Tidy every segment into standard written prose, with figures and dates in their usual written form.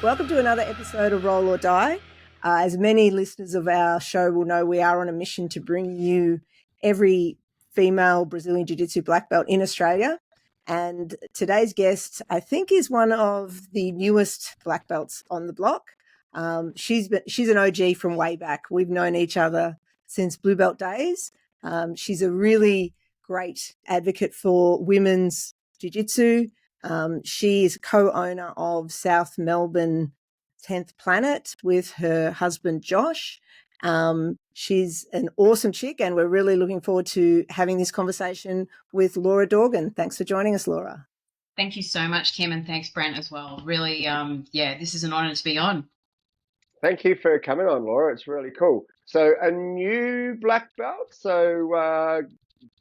Welcome to another episode of Roll or Die. As many listeners of our show will know, we are on a mission to bring you every female Brazilian Jiu-Jitsu black belt in Australia. And today's guest, I think, is one of the newest black belts on the block. She's an OG from way back. We've known each other since blue belt days. She's a really great advocate for women's jiu-jitsu. She is co-owner of South Melbourne 10th Planet with her husband, Josh. She's an awesome chick, and we're really looking forward to having this conversation with Laura Dorgan. Thanks for joining us, Laura. Thank you so much, Kim, and thanks, Brent, as well. Really, this is an honour to be on. Thank you for coming on, Laura. It's really cool. So a new black belt. So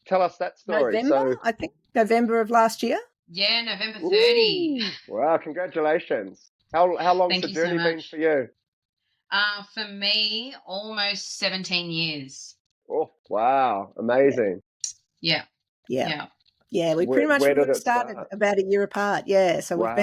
tell us that story. I think November of last year. Yeah, November 30. Ooh, wow, congratulations. How long's the journey been for you? For me, almost 17 years. Oh, wow. Amazing. Yeah. We pretty much started about a year apart. Yeah, so we've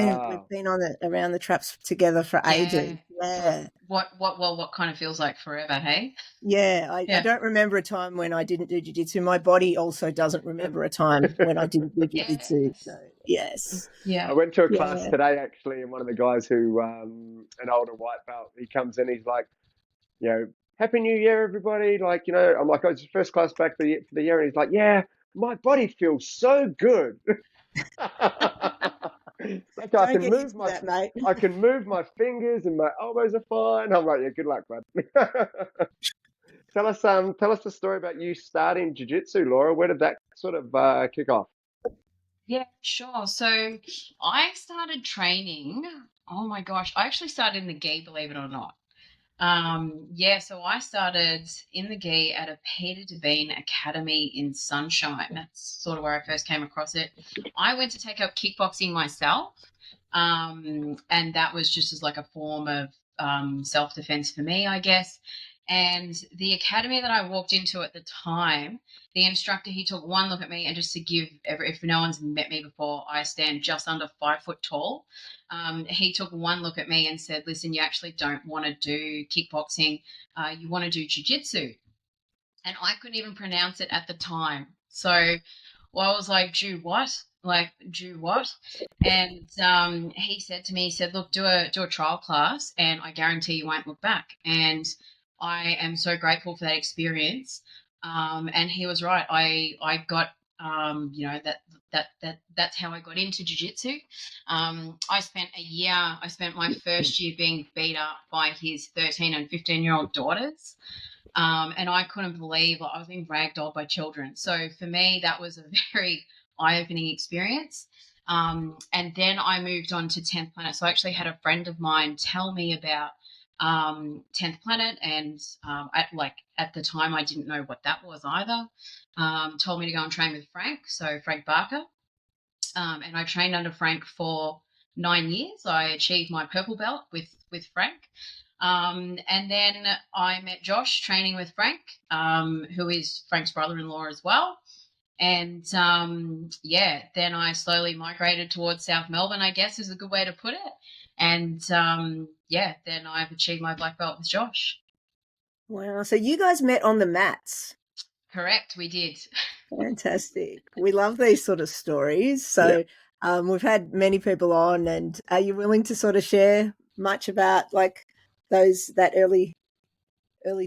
been on around the traps together for ages. Yeah. What kind of feels like forever, hey? Yeah, I don't remember a time when I didn't do jiu-jitsu. My body also doesn't remember a time when I didn't do jiu-jitsu. So yes. Yeah. I went to a class today actually, and one of the guys who an older white belt, he comes in, he's like, Happy New Year, everybody. Like, I'm like, it's the first class back for the year, and he's like, yeah. My body feels so good. Like I can move my fingers and my elbows are fine. I'm like, yeah, good luck, bud. Tell us the story about you starting jiu-jitsu, Laura. Where did that sort of kick off? Yeah, sure. So I started training. Oh my gosh, I actually started in the gi, believe it or not. So I started in the gi at a Peter Devine Academy in Sunshine. That's sort of where I first came across it. I went to take up kickboxing myself, and that was just as like a form of self-defense for me, I guess. And the academy that I walked into at the time, the instructor, he took one look at me, and just to give, if no one's met me before, I stand just under 5 foot tall. He took one look at me and said, listen, you actually don't want to do kickboxing. You want to do jiu-jitsu. And I couldn't even pronounce it at the time. So I was like, do what? And he said to me, look, do a trial class, and I guarantee you won't look back. And I am so grateful for that experience. And he was right. I got, that's how I got into jiu-jitsu. I spent my first year being beat up by his 13 and 15-year-old daughters. And I couldn't believe I was being ragdolled by children. So for me, that was a very eye-opening experience. And then I moved on to 10th Planet. So I actually had a friend of mine tell me about 10th Planet, and at the time I didn't know what that was either. Told me to go and train with Frank Barker, and I trained under Frank for 9 years. I achieved my purple belt with Frank, and then I met Josh training with Frank, who is Frank's brother-in-law as well. And then I slowly migrated towards South Melbourne, I guess is a good way to put it. And then I've achieved my black belt with Josh. Wow. So you guys met on the mats. Correct, we did. Fantastic. We love these sort of stories. So we've had many people on, and are you willing to sort of share much about like that early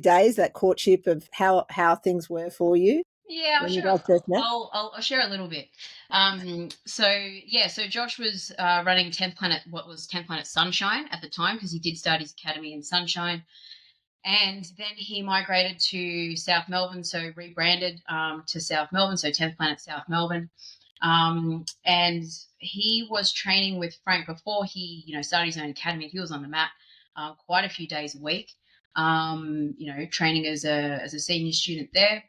days, that courtship of how things were for you? Yeah, I'll share a little bit. So Josh was running 10th Planet, what was 10th Planet Sunshine at the time, because he did start his academy in Sunshine. And then he migrated to South Melbourne, so rebranded to South Melbourne, so 10th Planet South Melbourne. And he was training with Frank before he, started his own academy. He was on the mat quite a few days a week, training as a senior student there.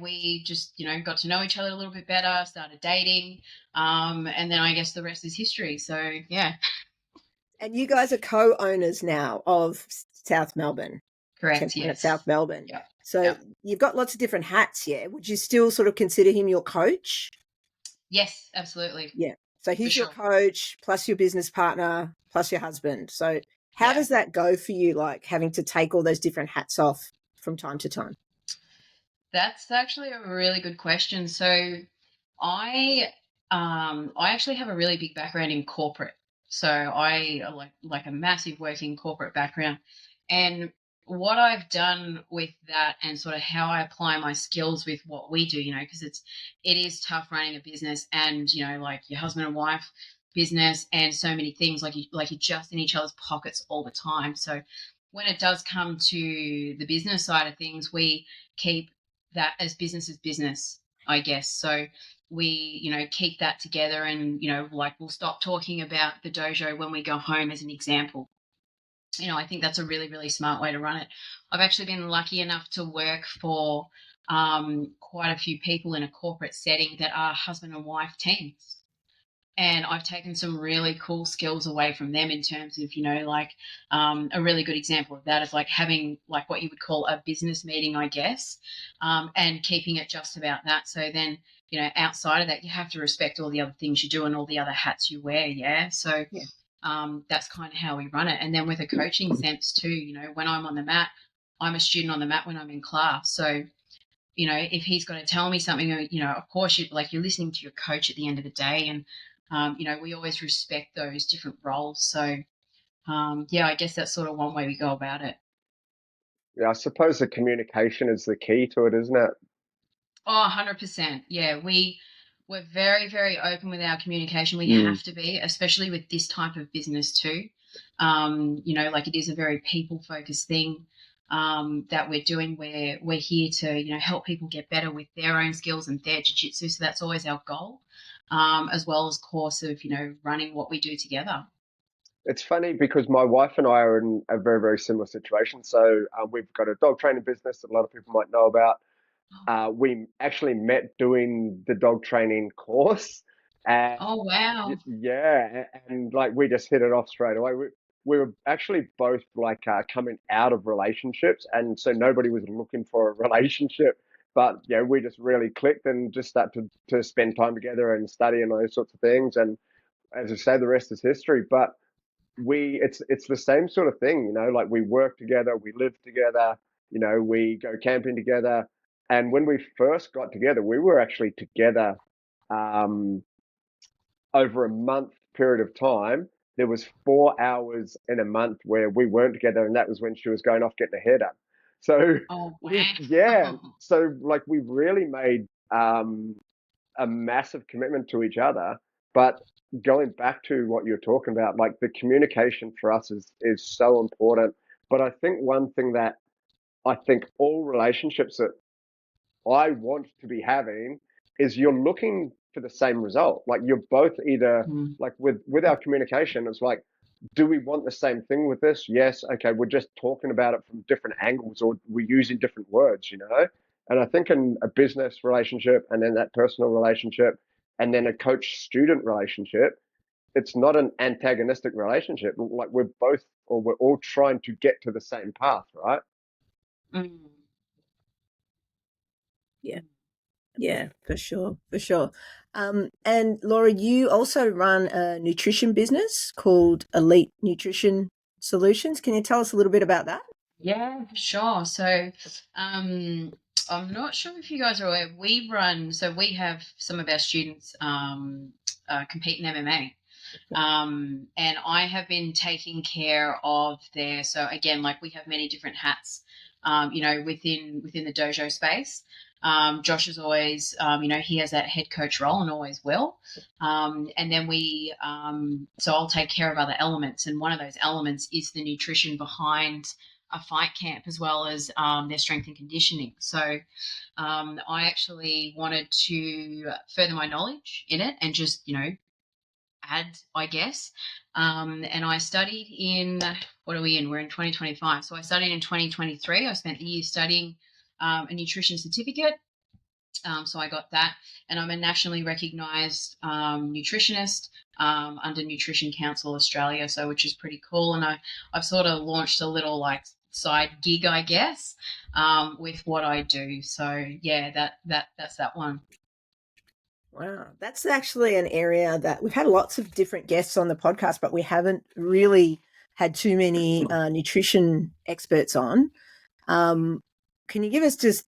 We just, got to know each other a little bit better, started dating. And then I guess the rest is history. So, yeah. And you guys are co-owners now of South Melbourne, Correct. Planet Yes. South Melbourne. Yeah. So Yeah. you've got lots of different hats, yeah? Would you still sort of consider him your coach? Yes, absolutely. Yeah. So he's For your sure. coach plus your business partner plus your husband. So how Yeah. does that go for you, like having to take all those different hats off from time to time? That's actually a really good question. So I I actually have a really big background in corporate. So I like a massive working corporate background. And what I've done with that and sort of how I apply my skills with what we do, because it is tough running a business and, like your husband and wife business and so many things you're just in each other's pockets all the time. So when it does come to the business side of things, we keep that as business, I guess. So we, keep that together and, we'll stop talking about the dojo when we go home as an example. I think that's a really, really smart way to run it. I've actually been lucky enough to work for quite a few people in a corporate setting that are husband and wife teams. And I've taken some really cool skills away from them in terms of, a really good example of that is like having like what you would call a business meeting, I guess, and keeping it just about that. So then, outside of that, you have to respect all the other things you do and all the other hats you wear. Yeah. So Yeah. that's kind of how we run it. And then with a coaching sense too, when I'm on the mat, I'm a student on the mat when I'm in class. So if he's going to tell me something, of course, you're listening to your coach at the end of the day. And, we always respect those different roles. So, yeah, I guess that's sort of one way we go about it. Yeah, I suppose the communication is the key to it, isn't it? Oh, 100%. Yeah, we're very, very open with our communication. We have to be, especially with this type of business too. It is a very people-focused thing that we're doing. Where we're here to, help people get better with their own skills and their jiu-jitsu. So that's always our goal, as well as course of, running what we do together. It's funny because my wife and I are in a very, very similar situation. So we've got a dog training business that a lot of people might know about. We actually met doing the dog training course, and Oh, wow. yeah, and like we just hit it off straight away. We were actually both like coming out of relationships, and so nobody was looking for a relationship. But yeah, we just really clicked and just started to spend time together and study and those sorts of things. And as I say, the rest is history. But it's the same sort of thing, like we work together, we live together, we go camping together. And when we first got together, we were actually together um, over a month period of time. There was 4 hours in a month where we weren't together, and that was when she was going off getting her hair done. So Oh, yeah, wow. so like we really made a massive commitment to each other. But going back to what you're talking about, like the communication for us is so important. But I think one thing that I think all relationships that I want to be having is you're looking for the same result. Like you're both either Mm. like with our communication, it's like, do we want the same thing with this? Yes. Okay. We're just talking about it from different angles or we're using different words. And I think in a business relationship and then that personal relationship and then a coach student relationship, it's not an antagonistic relationship. Like we're both or we're all trying to get to the same path, right? Mm. Yeah. Yeah, for sure, for sure. And Laura, you also run a nutrition business called Elite Nutrition Solutions. Can you tell us a little bit about that? Yeah, sure. So, I'm not sure if you guys are aware. We have some of our students compete in MMA. And I have been taking care of their. So again, like we have many different hats, within the dojo space. Josh is always, he has that head coach role and always will. And then so I'll take care of other elements, and one of those elements is the nutrition behind a fight camp as well as their strength and conditioning. So I actually wanted to further my knowledge in it and just add, I guess. And I studied in, what are we in? We're in 2025. So I studied in 2023. I spent the year studying a nutrition certificate. So I got that, and I'm a nationally recognised nutritionist under Nutrition Council Australia, so which is pretty cool. And I've sort of launched a little like side gig, I guess, with what I do. So yeah, that's that one. Wow, that's actually an area that we've had lots of different guests on the podcast, but we haven't really had too many nutrition experts on. Can you give us just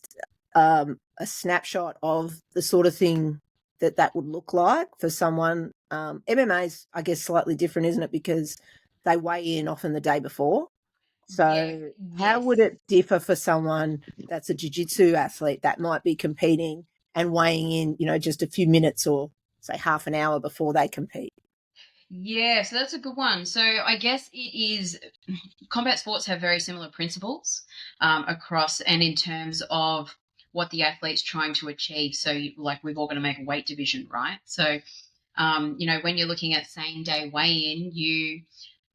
a snapshot of the sort of thing that would look like for someone? MMA is, I guess, slightly different, isn't it? Because they weigh in often the day before. So how would it differ for someone that's a jiu-jitsu athlete that might be competing and weighing in, just a few minutes or say half an hour before they compete? Yeah, so that's a good one. So I guess it is combat sports have very similar principles across and in terms of what the athlete's trying to achieve. So like we've all got to make a weight division, right? So when you're looking at same day weigh in,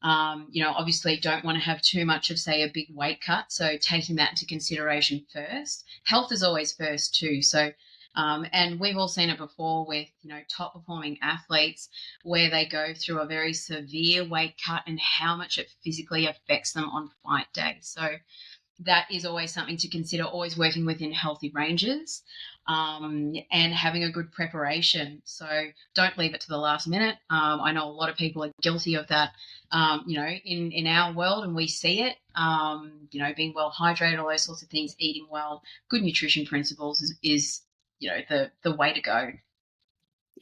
obviously don't want to have too much of, say, a big weight cut. So taking that into consideration first. Health is always first too. So, and we've all seen it before with, top performing athletes where they go through a very severe weight cut and how much it physically affects them on fight day. So that is always something to consider, always working within healthy ranges and having a good preparation. So don't leave it to the last minute. I know a lot of people are guilty of that, in our world, and we see it, being well hydrated, all those sorts of things, eating well, good nutrition principles is the way to go.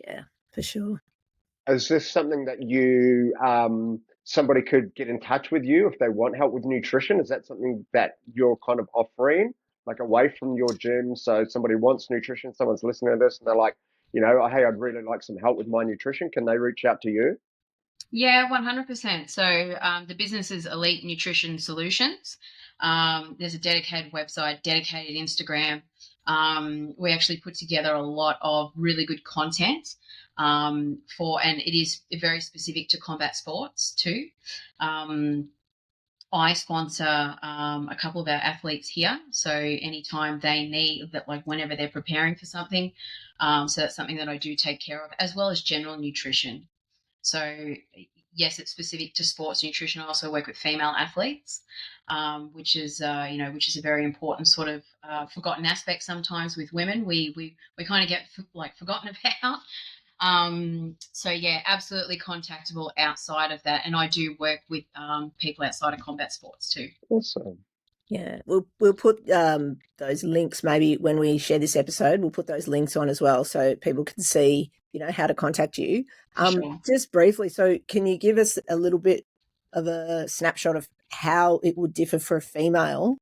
Yeah, for sure. Is this something that you somebody could get in touch with you if they want help with nutrition? Is that something that you're kind of offering, like away from your gym? So somebody wants nutrition, someone's listening to this and they're like, hey, I'd really like some help with my nutrition. Can they reach out to you? Yeah, 100%. So the business is Elite Nutrition Solutions. There's a dedicated website, dedicated Instagram. We actually put together a lot of really good content and it is very specific to combat sports too. I sponsor a couple of our athletes here. So anytime they need that, like whenever they're preparing for something. So that's something that I do take care of, as well as general nutrition. So yes, it's specific to sports nutrition. I also work with female athletes, which is which is a very important sort of forgotten aspect sometimes with women. We kind of get forgotten about. So yeah, absolutely contactable outside of that, and I do work with people outside of combat sports too. Awesome. Yeah, we'll put those links maybe when we share this episode. We'll put those links on as well so people can see, how to contact you. Sure. Just briefly, so can you give us a little bit of a snapshot of how it would differ for a female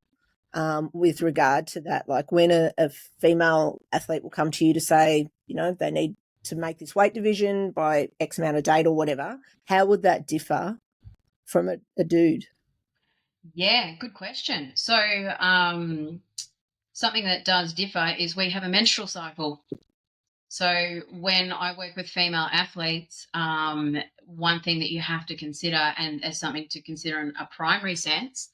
with regard to that? Like when a female athlete will come to you to say, they need to make this weight division by X amount of date or whatever, how would that differ from a dude? Yeah, good question. So something that does differ is we have a menstrual cycle. So when I work with female athletes, one thing that you have to consider, and as something to consider in a primary sense,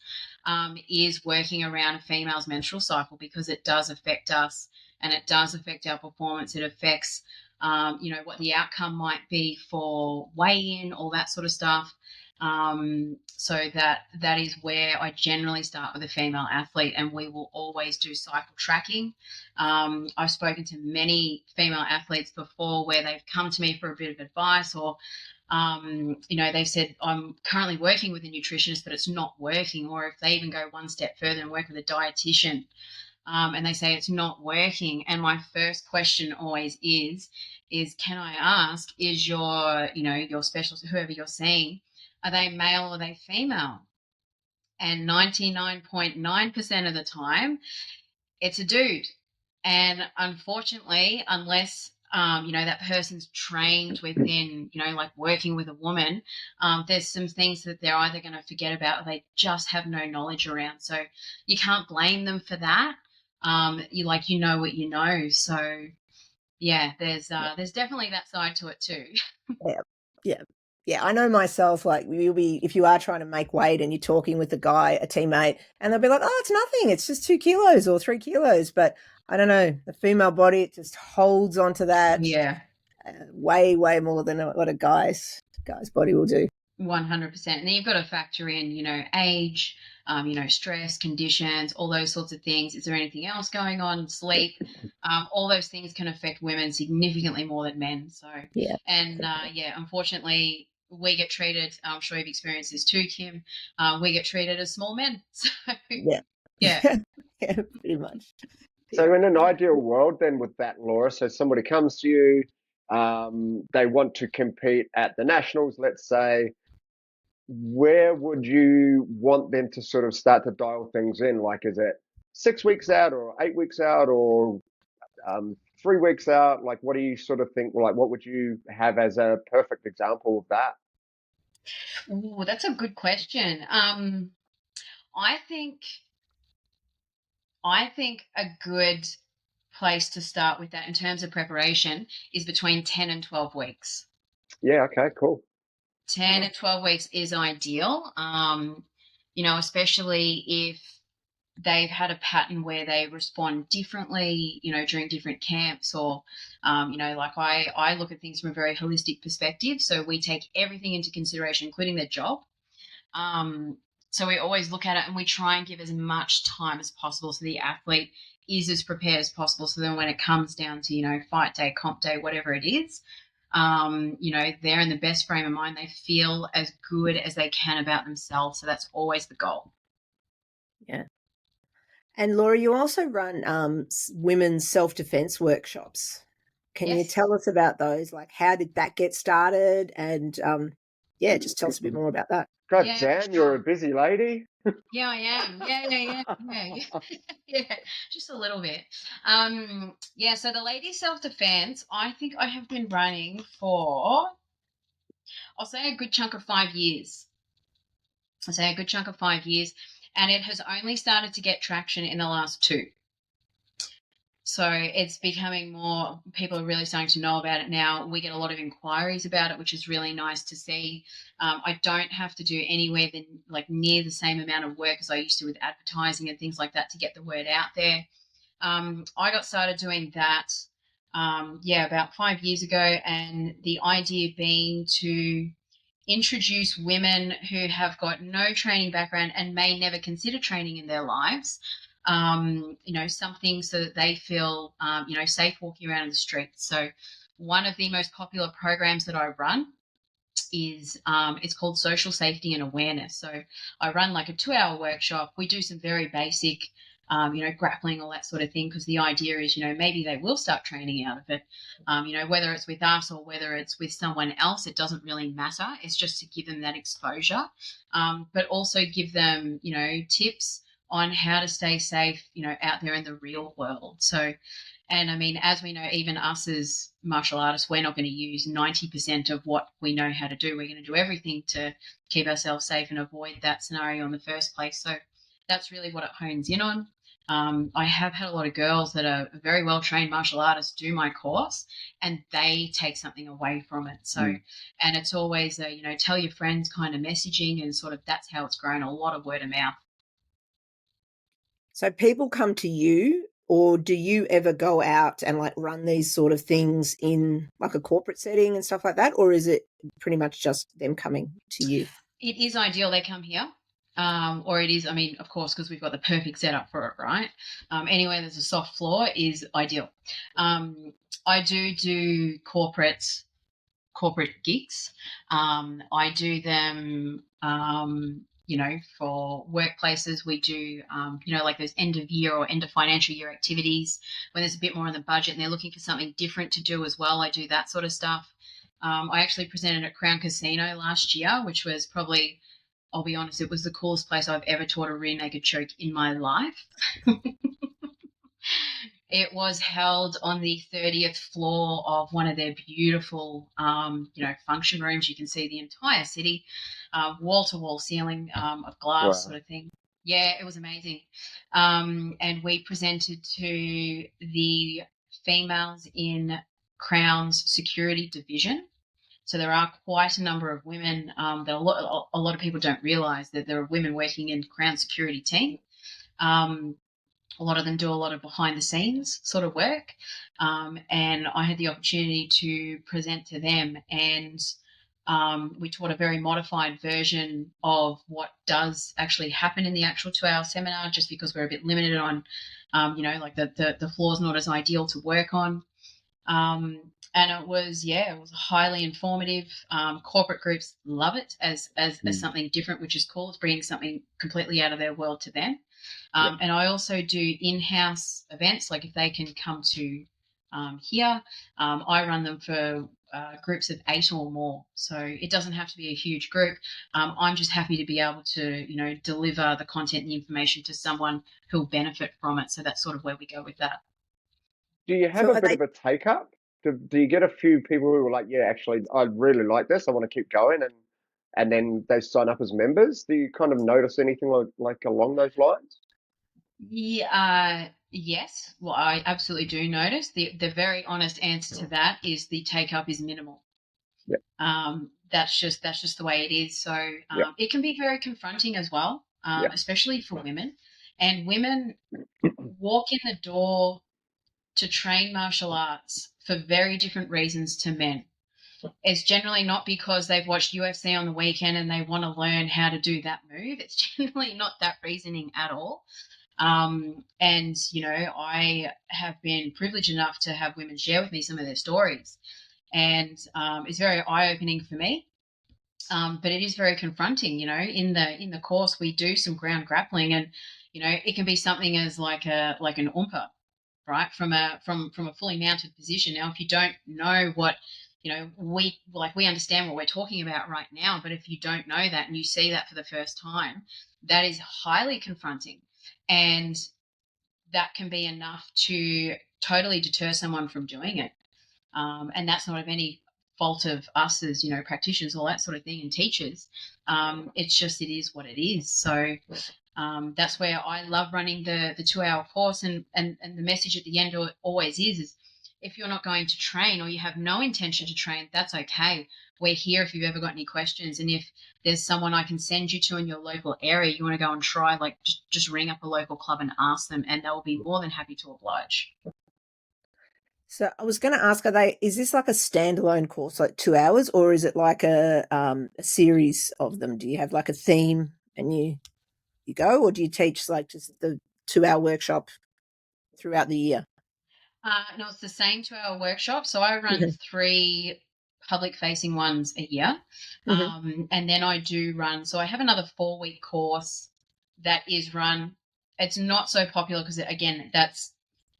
is working around a female's menstrual cycle, because it does affect us and it does affect our performance. It affects, what the outcome might be for weigh-in, all that sort of stuff. So that is where I generally start with a female athlete, and we will always do cycle tracking. I've spoken to many female athletes before where they've come to me for a bit of advice, or they've said, I'm currently working with a nutritionist, but it's not working. Or if they even go one step further and work with a dietitian, and they say it's not working. And my first question always is can I ask, is your specialist, whoever you're seeing, are they male or are they female? And 99.9% of the time, it's a dude. And unfortunately, unless that person's trained within, like working with a woman, there's some things that they're either going to forget about or they just have no knowledge around. So you can't blame them for that. You know what you know. So yeah, there's definitely that side to it too. Yeah. Yeah, I know myself, like you'll be, if you are trying to make weight and you're talking with a guy, a teammate, and they'll be like, oh, it's nothing. It's just 2 kilos or 3 kilos. But I don't know, the female body, it just holds onto that Yeah. way, way more than what a guy's body will do. 100%. And then you've got to factor in, age, stress, conditions, all those sorts of things. Is there anything else going on? Sleep, all those things can affect women significantly more than men. So, Yeah. and unfortunately, we get treated, I'm sure you've experienced this too, Kim, we get treated as small men. So, Yeah. yeah. Yeah, pretty much. So in an ideal world, then with that, Laura, so somebody comes to you, they want to compete at the nationals, let's say, where would you want them to sort of start to dial things in? Like, is it 6 weeks out or 8 weeks out or 3 weeks out? Like, what do you sort of think? Like, what would you have as a perfect example of that? Ooh, that's a good question. I think a good place to start with that in terms of preparation is between 10 and 12 weeks. Yeah, okay, cool. 10 and 12 weeks is ideal, especially if they've had a pattern where they respond differently, during different camps or, like I look at things from a very holistic perspective. So we take everything into consideration, including their job. So we always look at it and we try and give as much time as possible so the athlete is as prepared as possible. So then when it comes down to, fight day, comp day, whatever it is, they're in the best frame of mind. They feel as good as they can about themselves. So that's always the goal. Yeah. And Laura, you also run women's self-defense workshops. Can you tell us about those? Like, how did that get started? And just tell us a bit more about that. God damn, you're a busy lady. Yeah, I am. Yeah, just a little bit. So the ladies self-defense, I think I have been running for, I'll say a good chunk of 5 years. And it has only started to get traction in the last 2. So it's becoming more, people are really starting to know about it now. We get a lot of inquiries about it, which is really nice to see. I don't have to do anywhere near the same amount of work as I used to with advertising and things like that to get the word out there. I got started doing that, about 5 years ago. And the idea being to introduce women who have got no training background and may never consider training in their lives, something so that they feel, safe walking around in the streets. So one of the most popular programs that I run is it's called Social Safety and Awareness. So I run like a 2-hour workshop. We do some very basic, grappling, all that sort of thing, because the idea is, maybe they will start training out of it. Whether it's with us or whether it's with someone else, it doesn't really matter. It's just to give them that exposure, but also give them, tips on how to stay safe, out there in the real world. So, and I mean, as we know, even us as martial artists, we're not going to use 90% of what we know how to do. We're going to do everything to keep ourselves safe and avoid that scenario in the first place. So that's really what it hones in on. I have had a lot of girls that are very well trained martial artists do my course and they take something away from it. So, and it's always a, tell your friends kind of messaging, and sort of that's how it's grown, a lot of word of mouth. So people come to you, or do you ever go out and like run these sort of things in like a corporate setting and stuff like that? Or is it pretty much just them coming to you? It is ideal they come here. Or it is, I mean, of course, because we've got the perfect setup for it, right? Anywhere there's a soft floor is ideal. I do corporate gigs. I do them, for workplaces. We do, like those end of year or end of financial year activities when there's a bit more on the budget and they're looking for something different to do as well. I do that sort of stuff. I actually presented at Crown Casino last year, which was probably, I'll be honest, it was the coolest place I've ever taught a rear naked choke in my life. It was held on the 30th floor of one of their beautiful, function rooms. You can see the entire city, wall-to-wall ceiling of glass, sort of thing. Yeah, it was amazing. And we presented to the females in Crown's security division. So there are quite a number of women that a lot of people don't realise that there are women working in Crown security team. A lot of them do a lot of behind the scenes sort of work. And I had the opportunity to present to them, and we taught a very modified version of what does actually happen in the actual 2-hour seminar, just because we're a bit limited on, like the floor's not as ideal to work on. And it was highly informative. Corporate groups love it as something different, which is cool. It's bringing something completely out of their world to them. And I also do in-house events, like if they can come to here, I run them for groups of 8 or more. So it doesn't have to be a huge group. I'm just happy to be able to, deliver the content and the information to someone who'll benefit from it. So that's sort of where we go with that. Do you have a bit of a take up? Do you get a few people who are like, yeah, actually, I really like this. I want to keep going, and then they sign up as members? Do you kind of notice anything like along those lines? Yeah, yes. Well, I absolutely do notice. The very honest answer to that is the take up is minimal. Yeah. That's just the way it is. So it can be very confronting as well, especially for women. And women walk in the door to train martial arts for very different reasons to men. It's generally not because they've watched UFC on the weekend and they want to learn how to do that move. It's generally not that reasoning at all. And, I have been privileged enough to have women share with me some of their stories. And it's very eye-opening for me. But it is very confronting, in the course we do some ground grappling, and, it can be something as like an oompa, right? From a fully mounted position. Now, if you don't know what, we understand what we're talking about right now, but if you don't know that and you see that for the first time, that is highly confronting. And that can be enough to totally deter someone from doing it. And that's not of any fault of us as, practitioners, all that sort of thing, and teachers. It's just, it is what it is. So that's where I love running the 2-hour course, and the message at the end always is if you're not going to train or you have no intention to train, that's okay. We're here if you've ever got any questions. And if there's someone I can send you to in your local area, you want to go and try, like just ring up a local club and ask them, and they'll be more than happy to oblige. So I was going to ask, is this like a standalone course, like 2 hours, or is it like a series of them? Do you have like a theme and you go, or do you teach like just the 2-hour workshop throughout the year? No, it's the same 2-hour workshop. So I run 3 public-facing ones a year. And then I do run, so I have another 4-week course that is run. It's not so popular because, again, that's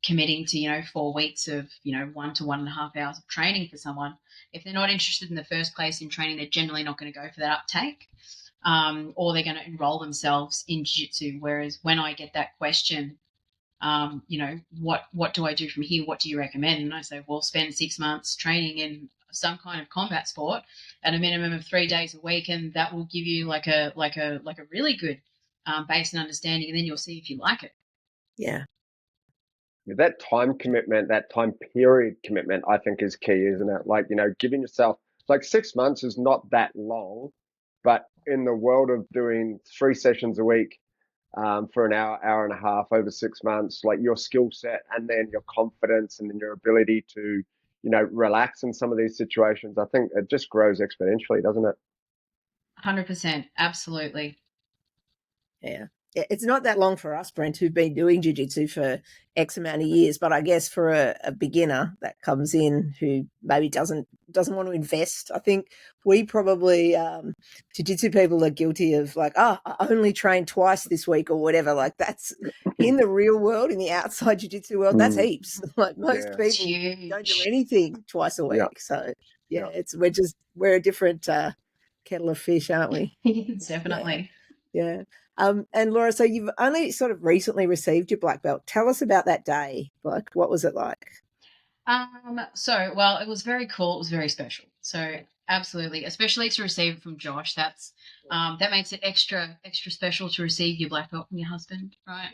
committing to, 4 weeks of, 1 to 1.5 hours of training for someone. If they're not interested in the first place in training, they're generally not going to go for that uptake. Or they're going to enroll themselves in jiu-jitsu. Whereas when I get that question, what do I do from here? What do you recommend? And I say, well, spend 6 months training in some kind of combat sport at a minimum of 3 days a week, and that will give you like a really good base and understanding, and then you'll see if you like it. Yeah. That time commitment, that time period commitment, I think is key, isn't it? Like, giving yourself, like 6 months is not that long, but in the world of doing 3 sessions a week, for an hour and a half over 6 months, like your skill set and then your confidence and then your ability to, relax in some of these situations, I think it just grows exponentially, doesn't it? 100%. Absolutely. Yeah. It's not that long for us, Brent, who've been doing jiu-jitsu for X amount of years, but I guess for a beginner that comes in who maybe doesn't want to invest, I think we probably, jiu-jitsu people are guilty of like, I only trained twice this week or whatever. Like that's in the real world, in the outside jiu-jitsu world, that's heaps. Like most people don't do anything twice a week. Yeah. So we're a different kettle of fish, aren't we? Definitely. Yeah. And Laura, so you've only sort of recently received your black belt. Tell us about that day. Like, what was it like? Well, it was very cool. It was very special. So absolutely, especially to receive it from Josh. That makes it extra special to receive your black belt from your husband, right?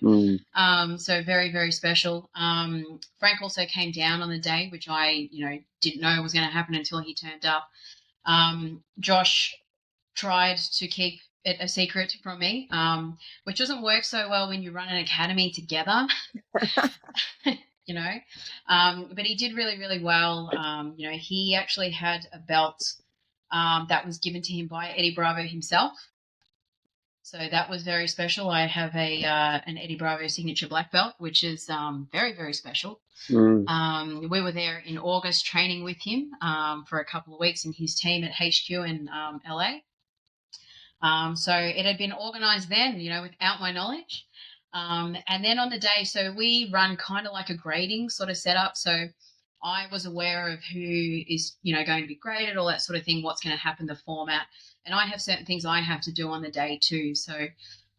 So very, very special. Frank also came down on the day, which I, didn't know was going to happen until he turned up. Josh tried to keep it a secret from me, which doesn't work so well when you run an academy together. you know. But he did really, really well. He actually had a belt that was given to him by Eddie Bravo himself. So that was very special. I have an Eddie Bravo signature black belt, which is very, very special. We were there in August training with him for a couple of weeks in his team at HQ in LA. So it had been organised then, without my knowledge. And then on the day, so we run kind of like a grading sort of setup. So I was aware of who is, going to be graded, all that sort of thing, what's going to happen, the format. And I have certain things I have to do on the day too. So,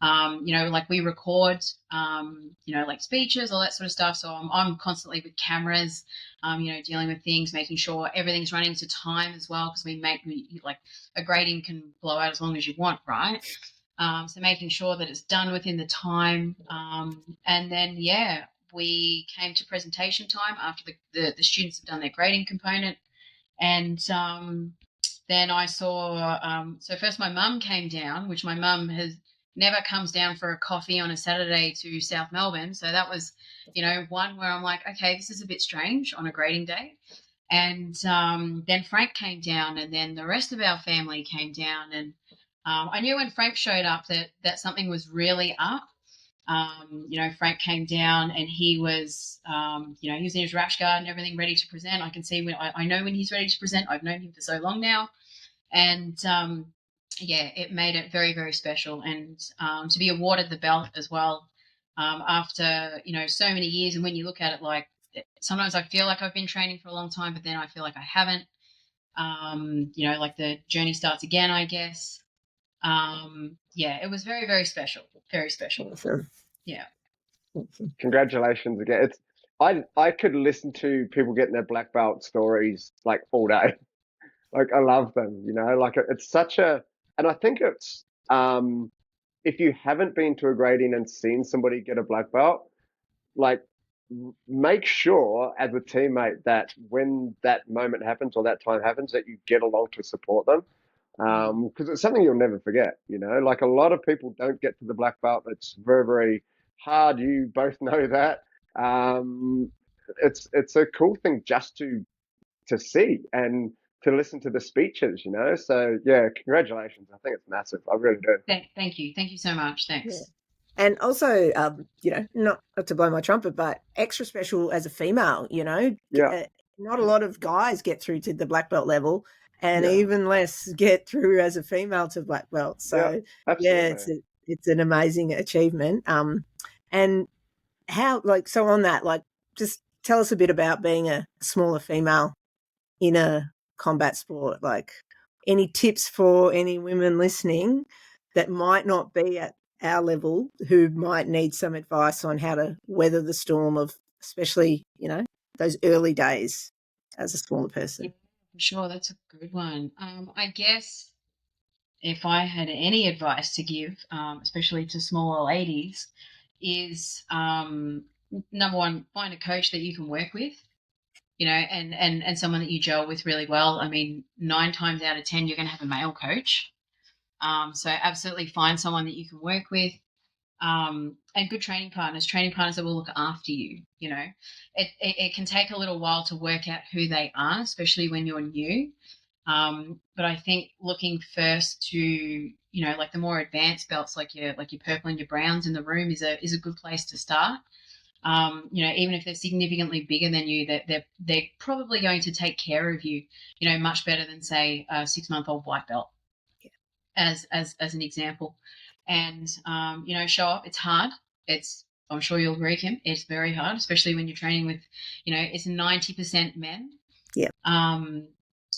like we record, like speeches, all that sort of stuff. So I'm constantly with cameras, dealing with things, making sure everything's running to time as well. Because like a grading can blow out as long as you want, right? So making sure that it's done within the time. And then, we came to presentation time after the students have done their grading component. And then I saw, so first my mum came down, which my mum never comes down for a coffee on a Saturday to South Melbourne. So that was, one where I'm like, okay, this is a bit strange on a grading day. And then Frank came down, and then the rest of our family came down. And I knew when Frank showed up that something was really up. Frank came down and he was, he was in his rash guard and everything ready to present. I can see I know when he's ready to present. I've known him for so long now. And, it made it very, very special. And to be awarded the belt as well after, so many years. And when you look at it, like sometimes I feel like I've been training for a long time, but then I feel like I haven't. Like the journey starts again, I guess. It was very, very special. Very special. Awesome. Yeah. Congratulations again. I could listen to people getting their black belt stories like all day. Like I love them, like it's such and I think it's, if you haven't been to a grading and seen somebody get a black belt, like make sure as a teammate that when that moment happens or that time happens that you get along to support them. Because it's something you'll never forget, like a lot of people don't get to the black belt. It's very, very hard. You both know that. It's a cool thing just to see and to listen to the speeches, so yeah, congratulations. I think it's massive. I really do. Thank you so much. Thanks. Yeah. And also, not to blow my trumpet, but extra special as a female, not a lot of guys get through to the black belt level, and even less get through as a female to black belt. So it's an amazing achievement. And how, so on that, just tell us a bit about being a smaller female in a combat sport. Like, any tips for any women listening that might not be at our level, who might need some advice on how to weather the storm of, especially, those early days as a smaller person? Yeah, for sure. That's a good one. I guess if I had any advice to give, especially to smaller ladies, is number one, find a coach that you can work with, and someone that you gel with really well. I mean, 9 times out of 10, you're going to have a male coach. So absolutely find someone that you can work with, and good training partners that will look after you. It can take a little while to work out who they are, especially when you're new. But I think looking first to, like the more advanced belts, like your purple and your browns in the room is a good place to start. Even if they're significantly bigger than you, they're probably going to take care of you, much better than, say, a 6-month-old black belt, as an example. And show up. It's hard. I'm sure you'll agree, Kim. It's very hard, especially when you're training with, it's 90% men. Yeah.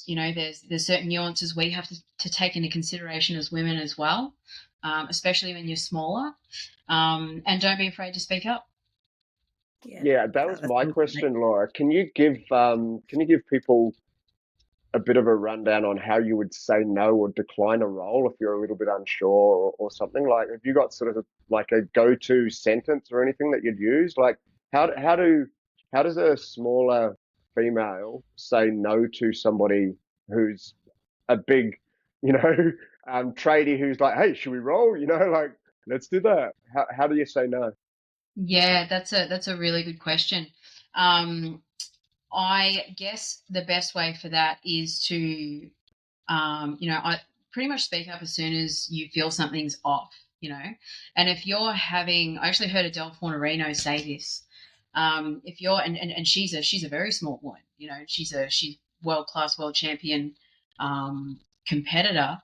There's certain nuances we have to take into consideration as women as well, especially when you're smaller. And don't be afraid to speak up. Yeah, that was my question, Laura. Can you give people a bit of a rundown on how you would say no or decline a role if you're a little bit unsure or something? Like, have you got sort of like a go-to sentence or anything that you'd use? Like, how does a smaller female say no to somebody who's a big, tradie who's like, hey, should we roll? Like, let's do that. How do you say no? Yeah, that's a really good question. I guess the best way for that is to I pretty much speak up as soon as you feel something's off, And if you're having, I actually heard Adele Fornerino say this. If you're, and she's a very small woman, she's world class, world champion competitor,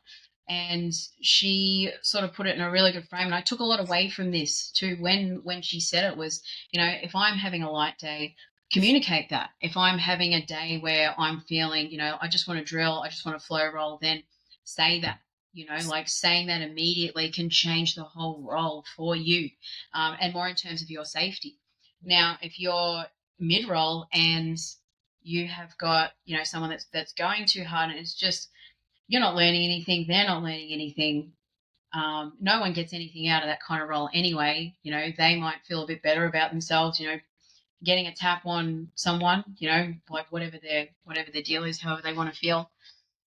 and she sort of put it in a really good frame. And I took a lot away from this too. When she said it was, if I'm having a light day, communicate that. If I'm having a day where I'm feeling, I just want to drill, I just want to flow roll, then say that. Like saying that immediately can change the whole roll for you, and more in terms of your safety. Now, if you're mid roll and you have got, someone that's going too hard, and it's just you're not learning anything, they're not learning anything. No one gets anything out of that kind of roll anyway. They might feel a bit better about themselves, getting a tap on someone, like whatever their deal is, however they want to feel.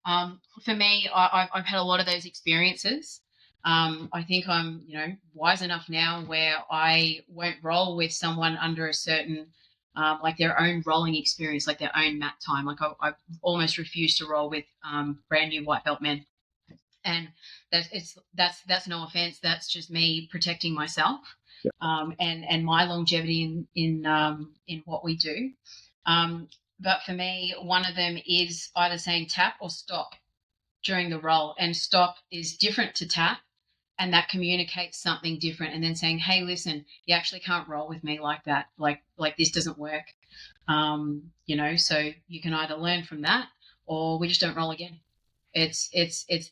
For me, I've had a lot of those experiences. I think I'm, wise enough now where I won't roll with someone under a certain, like their own rolling experience, like their own mat time. Like I almost refuse to roll with brand new white belt men, and that's no offense. That's just me protecting myself, and my longevity in what we do. But for me, one of them is either saying tap or stop during the roll, and stop is different to tap, and that communicates something different. And then saying, hey, listen, you actually can't roll with me like that. Like this doesn't work. So you can either learn from that, or we just don't roll again. It's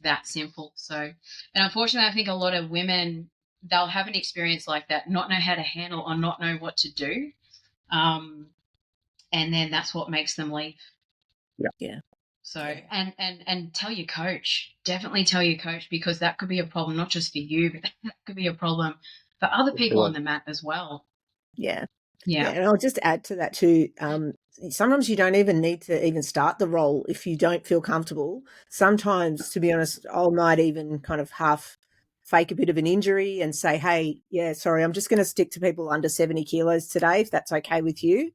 that simple. So, and unfortunately, I think a lot of women, they'll have an experience like that, not know how to handle or not know what to do, and then that's what makes them leave. Yeah. So, and tell your coach. Definitely tell your coach, because that could be a problem not just for you, but that could be a problem for other people on the mat as well. Yeah. Yeah. And I'll just add to that too. Sometimes you don't even need to even start the roll if you don't feel comfortable. Sometimes, to be honest, I might even kind of half fake a bit of an injury and say, hey, yeah, sorry, I'm just going to stick to people under 70 kilos today, if that's okay with you.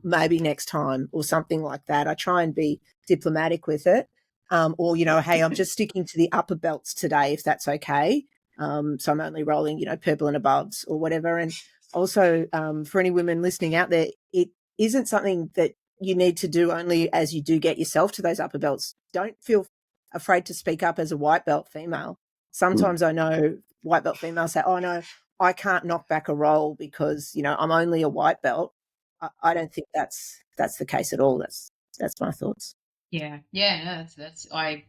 Maybe next time, or something like that. I try and be diplomatic with it. Or, hey, I'm just sticking to the upper belts today, if that's okay. So I'm only rolling, purple and aboves or whatever. And also, for any women listening out there, it isn't something that you need to do only as you do get yourself to those upper belts. Don't feel afraid to speak up as a white belt female. Sometimes I know white belt females say, oh, no, I can't knock back a roll because, I'm only a white belt. I don't think that's the case at all. That's my thoughts. Yeah. No, that's I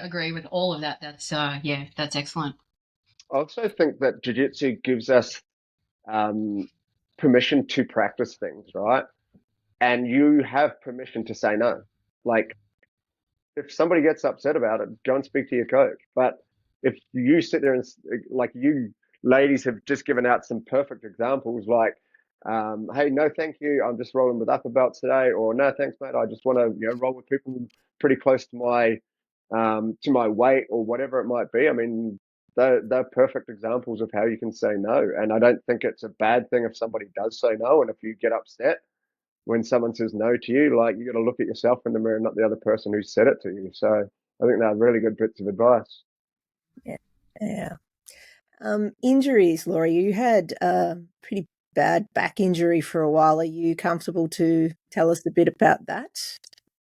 agree with all of that. That's that's excellent. I also think that jiu-jitsu gives us permission to practice things, right? And you have permission to say no. Like, if somebody gets upset about it, go and speak to your coach. But if you sit there and, like, you ladies have just given out some perfect examples, like, hey, no, thank you, I'm just rolling with upper belts today, or no, thanks, mate, I just want to roll with people pretty close to my weight, or whatever it might be. I mean, they're perfect examples of how you can say no. And I don't think it's a bad thing if somebody does say no. And if you get upset when someone says no to you, like, you got to look at yourself in the mirror, not the other person who said it to you. So I think they're really good bits of advice. Yeah. Injuries, Laurie, you had a pretty bad back injury for a while. Are you comfortable to tell us a bit about that?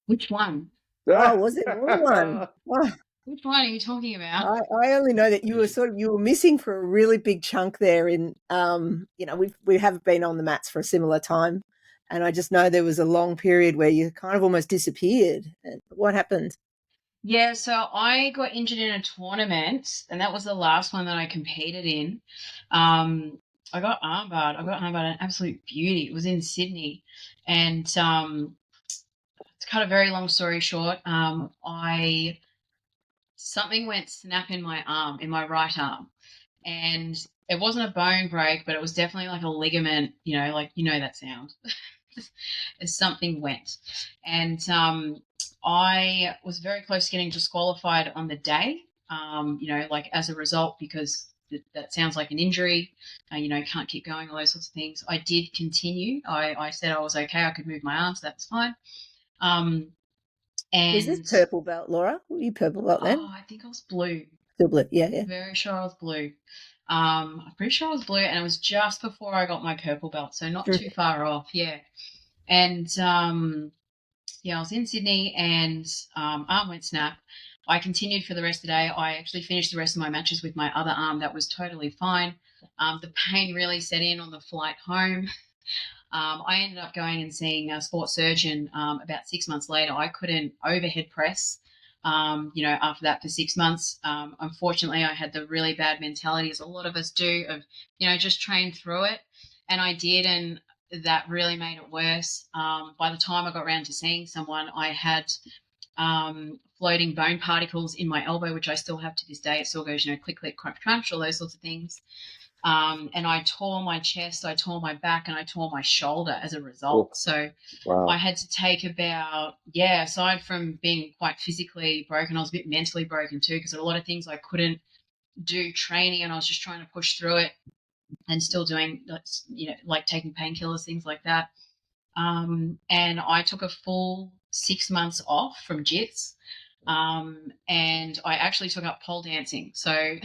Which one? Oh, was it more than one? Oh. Which one are you talking about? I only know that you were missing for a really big chunk there. In we haven't been on the mats for a similar time, and I just know there was a long period where you kind of almost disappeared. What happened? Yeah, so I got injured in a tournament, and that was the last one that I competed in. I got armbarred. An absolute beauty. It was in Sydney, and to cut a very long story short, something went snap in my arm, in my right arm, and it wasn't a bone break, but it was definitely like a ligament. That sound. As something went, and I was very close to getting disqualified on the day, like as a result, because that sounds like an injury, can't keep going, all those sorts of things. I did continue. I said I was okay. I could move my arms. That's fine. Was this purple belt, Laura? Were you purple belt then? Oh, I think I was blue. Still blue, yeah. Very sure I was blue. I'm pretty sure I was blue, and it was just before I got my purple belt, so not too far off, yeah. And I was in Sydney, and arm went snap. I continued for the rest of the day. I actually finished the rest of my matches with my other arm. That was totally fine. The pain really set in on the flight home. I ended up going and seeing a sports surgeon about 6 months later. I couldn't overhead press, after that for 6 months. Unfortunately, I had the really bad mentality, as a lot of us do, of, just train through it. And I did, and that really made it worse. By the time I got around to seeing someone, I had floating bone particles in my elbow, which I still have to this day. It still goes, click, click, crunch, crunch, all those sorts of things. And I tore my chest, I tore my back, and I tore my shoulder as a result. So I had to take aside from being quite physically broken, I was a bit mentally broken too, because there were a lot of things I couldn't do training, and I was just trying to push through it and still doing, like taking painkillers, things like that. And I took a full 6 months off from jits, and I actually took up pole dancing. So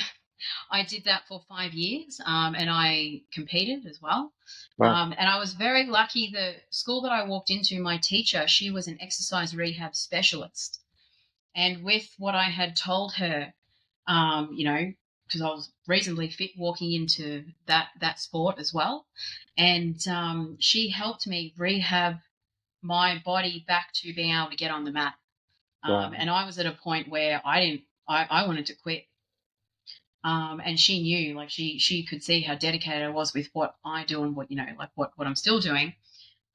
I did that for 5 years, and I competed as well. Wow. And I was very lucky. The school that I walked into, my teacher, she was an exercise rehab specialist. And with what I had told her, because I was reasonably fit walking into that sport as well, and she helped me rehab my body back to being able to get on the mat. Wow. And I was at a point where I wanted to quit. And she knew, like she could see how dedicated I was with what I do and what I'm still doing.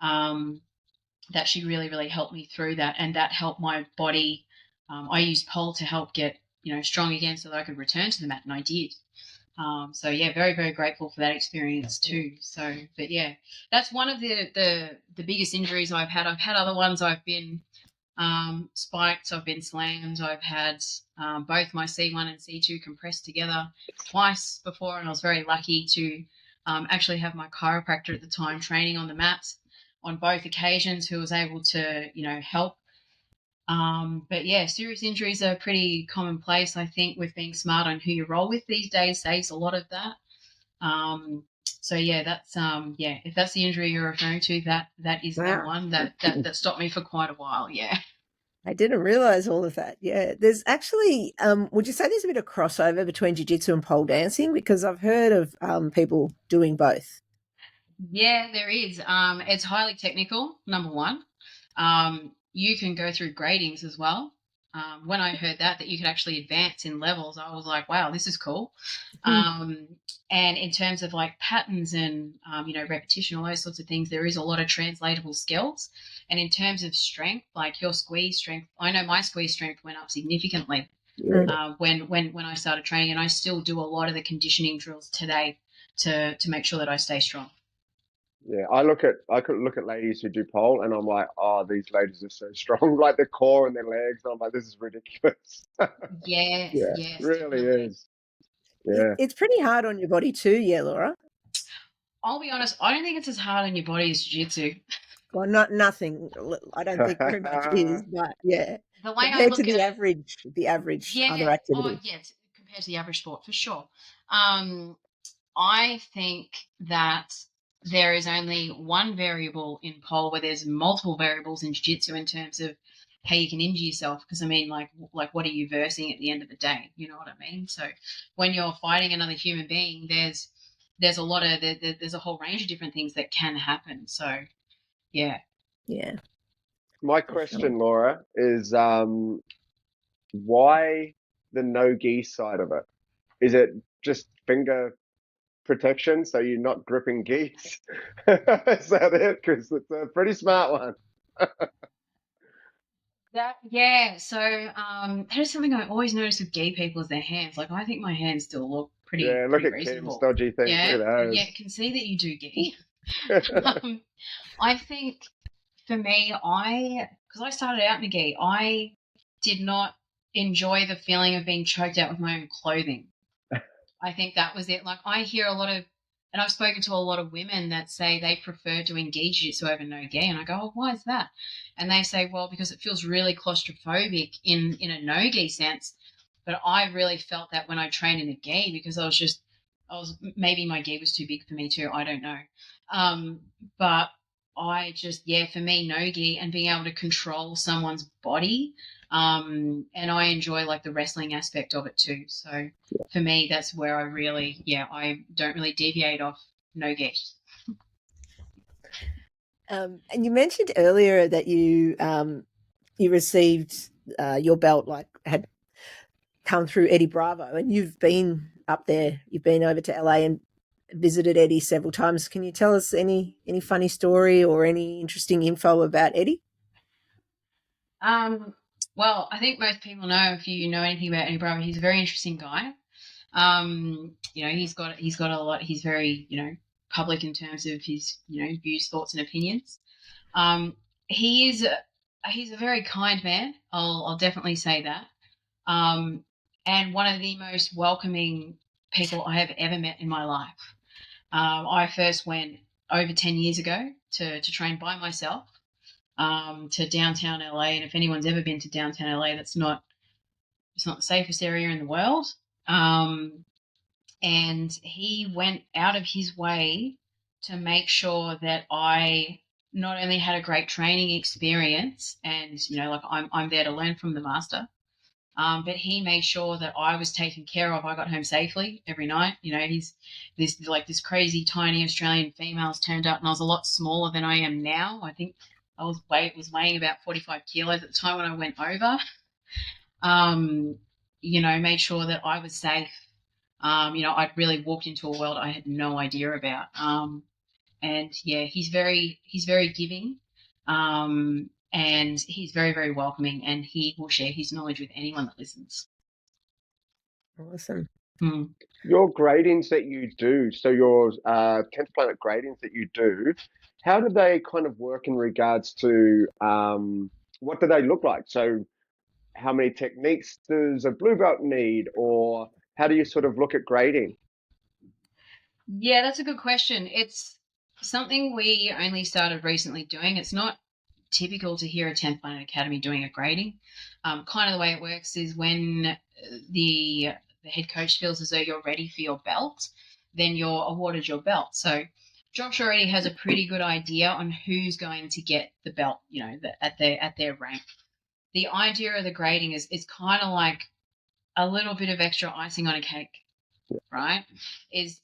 That she really, really helped me through that, and that helped my body. I used pole to help get strong again, so that I could return to the mat, and I did. Very, very grateful for that experience too. So, but yeah, that's one of the biggest injuries I've had. I've had other ones. I've been spiked, I've been slammed, I've had both my C1 and C2 compressed together twice before, and I was very lucky to actually have my chiropractor at the time training on the mats on both occasions, who was able to help. But yeah, serious injuries are pretty commonplace. I think with being smart on who you roll with these days saves a lot of that. That's if that's the injury you're referring to, that is the one that stopped me for quite a while. Yeah. I didn't realize all of that. Yeah. There's actually, would you say there's a bit of crossover between jiu-jitsu and pole dancing? Because I've heard of people doing both. Yeah, there is. It's highly technical, number one. You can go through gradings as well. When I heard that you could actually advance in levels, I was like, wow, this is cool. And in terms of like patterns and, repetition, all those sorts of things, there is a lot of translatable skills. And in terms of strength, like your squeeze strength, I know my squeeze strength went up significantly when I started training, and I still do a lot of the conditioning drills today to make sure that I stay strong. Yeah, I could look at ladies who do pole, and I'm like, oh, these ladies are so strong, like their core and their legs. I'm like, this is ridiculous. Yes, yes, really definitely. is. Yeah, it's pretty hard on your body too, yeah, Laura. I'll be honest, I don't think it's as hard on your body as jiu-jitsu. Well, nothing. I don't think very much is, but yeah. The way compared to the average other activity. Compared to the average sport, for sure. I think that there is only one variable in pole where there's multiple variables in jiu-jitsu in terms of how you can injure yourself. Because, I mean, like what are you versing at the end of the day? You know what I mean? So when you're fighting another human being, there's a whole range of different things that can happen. So, yeah. Yeah. My question, Laura, is why the no-gi side of it? Is it just finger protection, so you're not gripping gis? Is that it? Because it's a pretty smart one. So that is something I always notice with gi people is their hands. Like, I think my hands still look pretty. Yeah, look pretty at reasonable. Kim's dodgy things. Yeah, I can see that you do gi. I think for me, I because I started out in a gi, I did not enjoy the feeling of being choked out with my own clothing. I think that was it. Like, I hear a lot of, and I've spoken to a lot of women that say they prefer doing gi jiu-jitsu over no gi, and I go, oh, why is that? And they say, well, because it feels really claustrophobic in a no gi sense. But I really felt that when I trained in a gi, because maybe my gi was too big for me too. I don't know. But I just, for me, no gi and being able to control someone's body. And I enjoy like the wrestling aspect of it too. So for me, that's where I don't really deviate off no gi. And you mentioned earlier that you received your belt, like had come through Eddie Bravo, and you've been up there. You've been over to LA and visited Eddie several times. Can you tell us any funny story or any interesting info about Eddie? Well, I think most people know, if you know anything about Eddie Bravo, he's a very interesting guy. He's got a lot. He's very, public in terms of his, views, thoughts, and opinions. He's a very kind man. I'll definitely say that. And one of the most welcoming people I have ever met in my life. I first went over 10 years ago to train by myself to downtown LA. And if anyone's ever been to downtown LA, it's not the safest area in the world. And he went out of his way to make sure that I not only had a great training experience and, I'm there to learn from the master, but he made sure that I was taken care of. I got home safely every night. He's this crazy tiny Australian female's turned up, and I was a lot smaller than I am now. I think I was weighing about 45 kilos at the time when I went over. Made sure that I was safe. I'd really walked into a world I had no idea about. He's very giving. And he's very, very welcoming, and he will share his knowledge with anyone that listens. Awesome. Your gradings that you do, so your 10th Planet gradings that you do, how do they kind of work in regards to what do they look like? So how many techniques does a blue belt need, or how do you sort of look at grading? Yeah, that's a good question. It's something we only started recently doing. It's not typical to hear a 10th Planet Academy doing a grading. Kind of the way it works is when the head coach feels as though you're ready for your belt, then you're awarded your belt. So Josh already has a pretty good idea on who's going to get the belt, at their rank. The idea of the grading is kind of like a little bit of extra icing on a cake, right? Is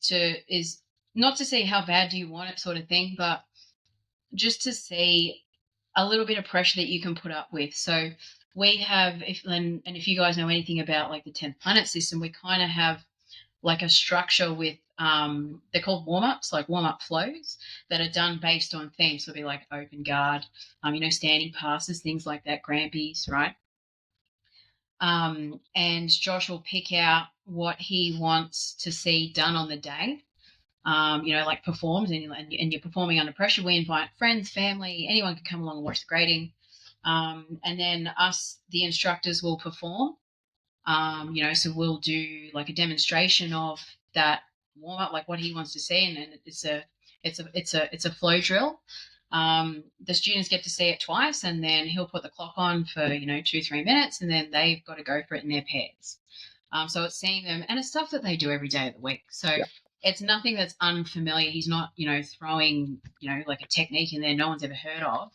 not to see how bad do you want it sort of thing, but just to see a little bit of pressure that you can put up with. So we have, if you guys know anything about like the 10th Planet system, we kind of have like a structure with, they're called warm-ups, like warm-up flows that are done based on themes. So it'll be like open guard, standing passes, things like that, grampies, right? And Josh will pick out what he wants to see done on the day. Like performed, and you're performing under pressure. We invite friends, family, anyone can come along and watch the grading. And then us, the instructors, will perform. So we'll do like a demonstration of that warm up, like what he wants to see, and then it's a flow drill. The students get to see it twice, and then he'll put the clock on for 2-3 minutes, and then they've got to go for it in their pairs. So it's seeing them, and it's stuff that they do every day of the week. So it's nothing that's unfamiliar. He's not, throwing, like a technique in there no one's ever heard of.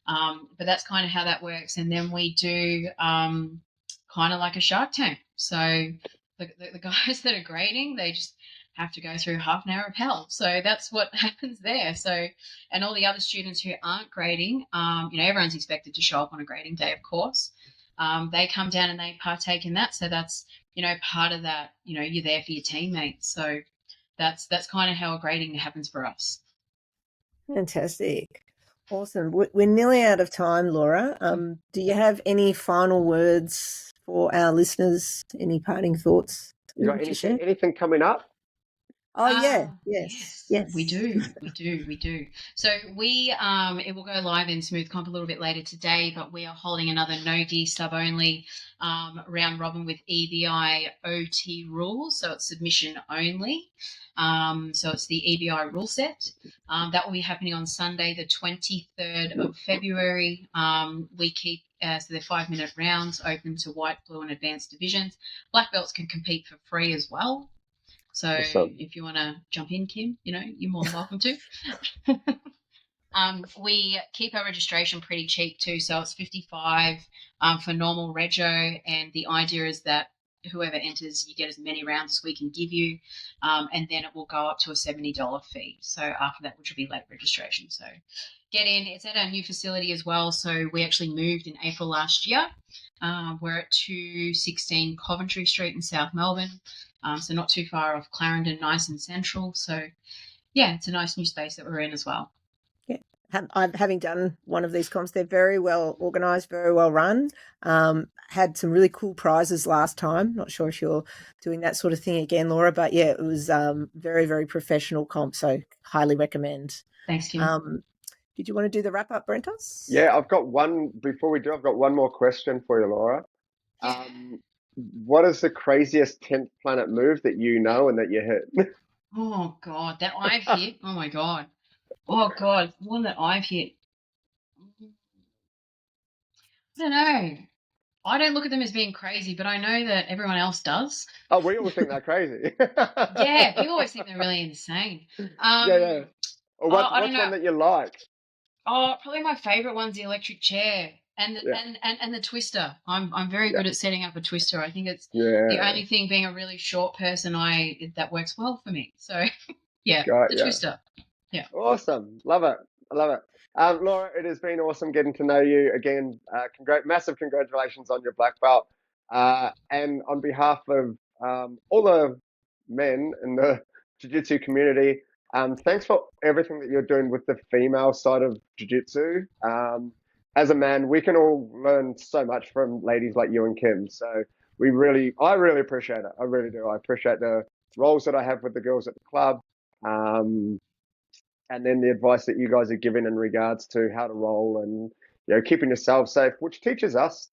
But that's kind of how that works. And then we do kind of like a Shark Tank. So the guys that are grading, they just have to go through half an hour of hell. So that's what happens there. So, and all the other students who aren't grading, everyone's expected to show up on a grading day, of course. They come down and they partake in that. So that's, part of that, you're there for your teammates. So that's kind of how a grading happens for us. Fantastic. Awesome. We're nearly out of time, Laura. Do you have any final words for our listeners? Any parting thoughts? You got anything coming up? Oh, yeah. Yes, Yes. we do. So it will go live in Smooth Comp a little bit later today, but we are holding another no gi sub only round robin with EBI OT rules. So it's submission only. So it's the EBI rule set. That will be happening on Sunday, the 23rd of February. We keep so they're 5-minute rounds open to white, blue, and advanced divisions. Black belts can compete for free as well. So Awesome. if you want to jump in, Kim, you're more than welcome to. We keep our registration pretty cheap too, so it's $55 for normal rego, and the idea is that whoever enters, you get as many rounds as we can give you, and then it will go up to a $70 fee. So after that, which will be late registration. So get in. It's at our new facility as well. So we actually moved in April last year. We're at 216 Coventry Street in South Melbourne, so not too far off Clarendon, nice and central. So yeah, it's a nice new space that we're in as well. Having done one of these comps, they're very well organised, very well run. Had some really cool prizes last time. Not sure if you're doing that sort of thing again, Laura, but yeah, it was very, very professional comp, so highly recommend. Thanks, Kim. Did you want to do the wrap up, Brentos? Yeah, I've got one. Before we do, I've got one more question for you, Laura. Yeah. What is the craziest 10th planet move that you know and that you hit? Oh God, that I've hit. Oh my God. Oh God, one that I've hit. I don't know. I don't look at them as being crazy, but I know that everyone else does. Oh, we all think they're crazy. Yeah, people always think they're really insane. Yeah. Or what's I don't know. one that you like? Oh, probably my favorite one's the electric chair and the, Yeah. and the twister. I'm very good at setting up a twister. I think it's Yeah. the only thing, being a really short person, that works well for me. So yeah, Got the ya. twister. Yeah. Awesome. Love it. I love it. Laura, it has been awesome getting to know you again. Massive congratulations on your black belt. And on behalf of all the men in the jiu-jitsu community, thanks for everything that you're doing with the female side of jiu-jitsu. As a man, we can all learn so much from ladies like you and Kim. So I really appreciate it. I really do. I appreciate the roles that I have with the girls at the club. And then the advice that you guys are giving in regards to how to roll and keeping yourself safe, which teaches us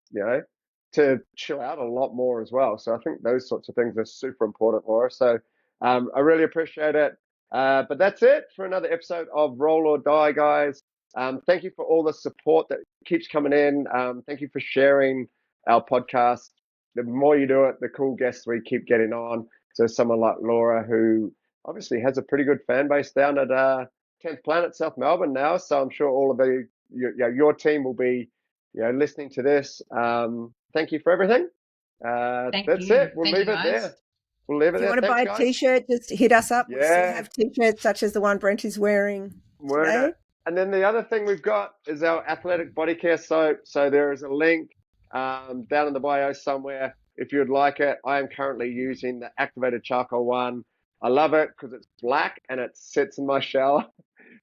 to chill out a lot more as well. So I think those sorts of things are super important, Laura. So I really appreciate it. But that's it for another episode of Roll or Die, guys. Thank you for all the support that keeps coming in. Thank you for sharing our podcast. The more you do it, the cool guests we keep getting on. So someone like Laura, who obviously has a pretty good fan base down at 10th Planet South Melbourne now, so I'm sure all of your team will be listening to this. Thank you for everything. That's it. We'll leave it there. We'll leave it there. If you want to buy a t-shirt, just hit us up. Yeah. We still have t-shirts such as the one Brent is wearing today. And then the other thing we've got is our athletic body care soap. So there is a link down in the bio somewhere if you'd like it. I am currently using the activated charcoal one. I love it because it's black and it sits in my shower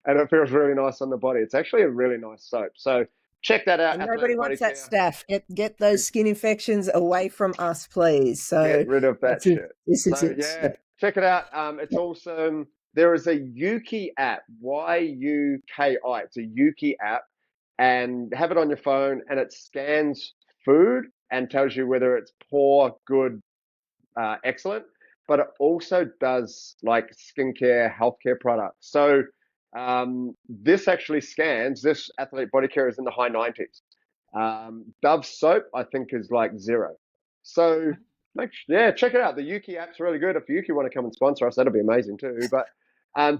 and it feels really nice on the body. It's actually a really nice soap. So check that out. And nobody wants that stuff. Get those skin infections away from us, please. So get rid of that shit. This is it. Yeah, check it out. It's awesome. There is a Yuki app, Y-U-K-I. It's a Yuki app, and have it on your phone, and it scans food and tells you whether it's poor, good, excellent. But it also does like skincare, healthcare products. So this actually scans. This Athlete Body Care is in the high 90s. Dove soap, I think, is like 0. So check it out. The Yuki app's really good. If Yuki want to come and sponsor us, that'll be amazing too. But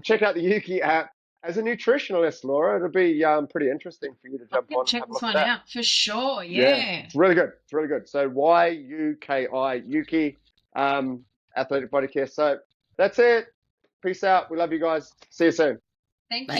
check out the Yuki app. As a nutritionalist, Laura, it'll be pretty interesting for you to jump on. Check this one out for sure. Yeah, it's really good. It's really good. So Y-U-K-I, Yuki, Athletic Body Care soap. That's it. Peace out. We love you guys. See you soon. Thank you.